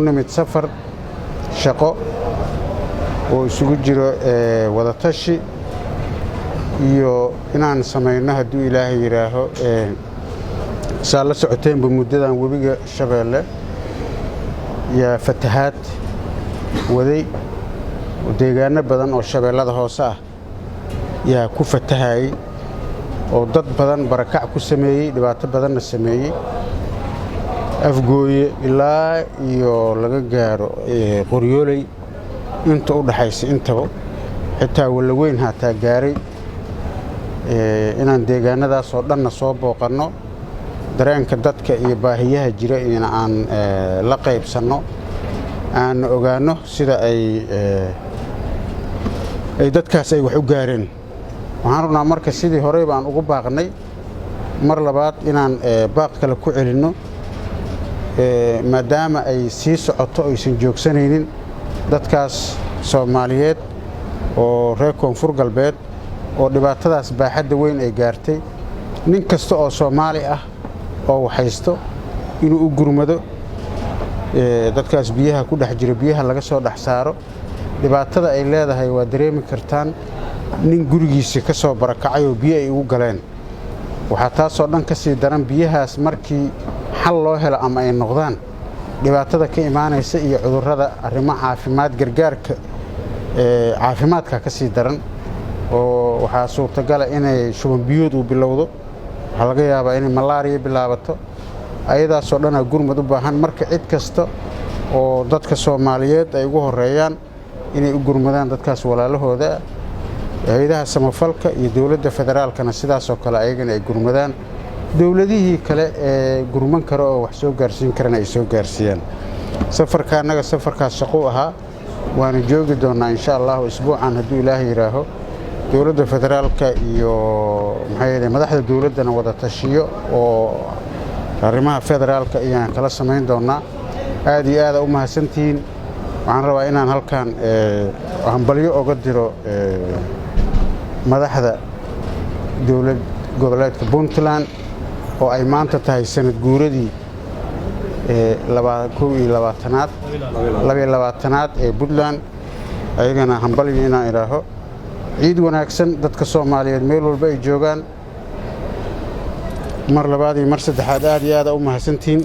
nimid safar shaqo oo isugu jiro wada tashi iyo inaan sameeyno hadduu Ilaahay yiraaho saa la socoteenba muddadan webiga Shabeelle yaa fatahaad waday deegaano badan oo Shabeellada hoose ah yaa ku fatahay oo dad badan barakac ku sameeyay dhibaato badan sameeyay afgooye ilaa iyo laga gaaro qoryoolay inta u dhaxaysa intaba xitaa wala weyn hata gaaray inaan deegaanadaas oo dhan soo booqano dareenka dadka iyo baahiyaha jira in aan la qaybsano aan ogaano sida ay dadkaas ay wax u gaareen waxaan rabnaa marka sidii hore baan ugu baaqnay mar labaad inaan baaq kale ku celino maadaama ay sii socoto aysan joogsanaynin dadkaas Soomaaliyeed oo reer Koonfur Galbeed oo dhibaatadaas baaxadda weyn ay gaartay nin kasta oo Soomaali ah oo waxaysto inuu u gurmado dadkaas biyaha ku dhex jira biyaha laga soo dhex saaro dhibaatada ay leedahay waa dareemi kartaan nin gurigiisa ka soo barakacay oo biyo ay ugu galeen waxa taas oo dhan ka sii daran biyahaas markii xal loo helo ama ay noqdaan dhibaatada ka imaanaysa iyo cudurrada arrimo caafimaad gargaarka caafimaadka ka sii daran oo waxa suurtagal ah inay shuban biyood u bilowdo waxa laga yaabaa inay malaariya bilaabato ayadaas oo dhan gurmad u baahan marka cid kasta oo dadka Soomaaliyeed ay ugu horeeyaan inay u gurmadaan dadkaas walaalahooda hay'adaha samafalka iyo dawladda federaalkana sidaas oo kale ayagana ay gurmadaan dawladihii kale ee gurman karo oo wax soo gaarsiin karana ay soo gaarsiiyaan safarkaanaga safarkaas shaqo ahaa waana joogi doonaa insha Allah usbuucan hadduu Ilaahay yiraaho dawladda federaalka iyo madaxda dawladana wada tashiyo oo arrimaha federaalka ayaan kala sameyn doonaa aad iyo aad u mahadsantiin waxaan rabaa inaan halkaan hambalyo uga diro madaxda dawlad goboleedka Puntland oo ay maanta tahay sanad guuradii 22aad ee Puntland ayagana hambalyo inaan iraaho ciid wanaagsan dadka Soomaaliyeed meel walba ay joogaan mar labaad iyo mar saddexaad aad iyo aad u mahadsantiin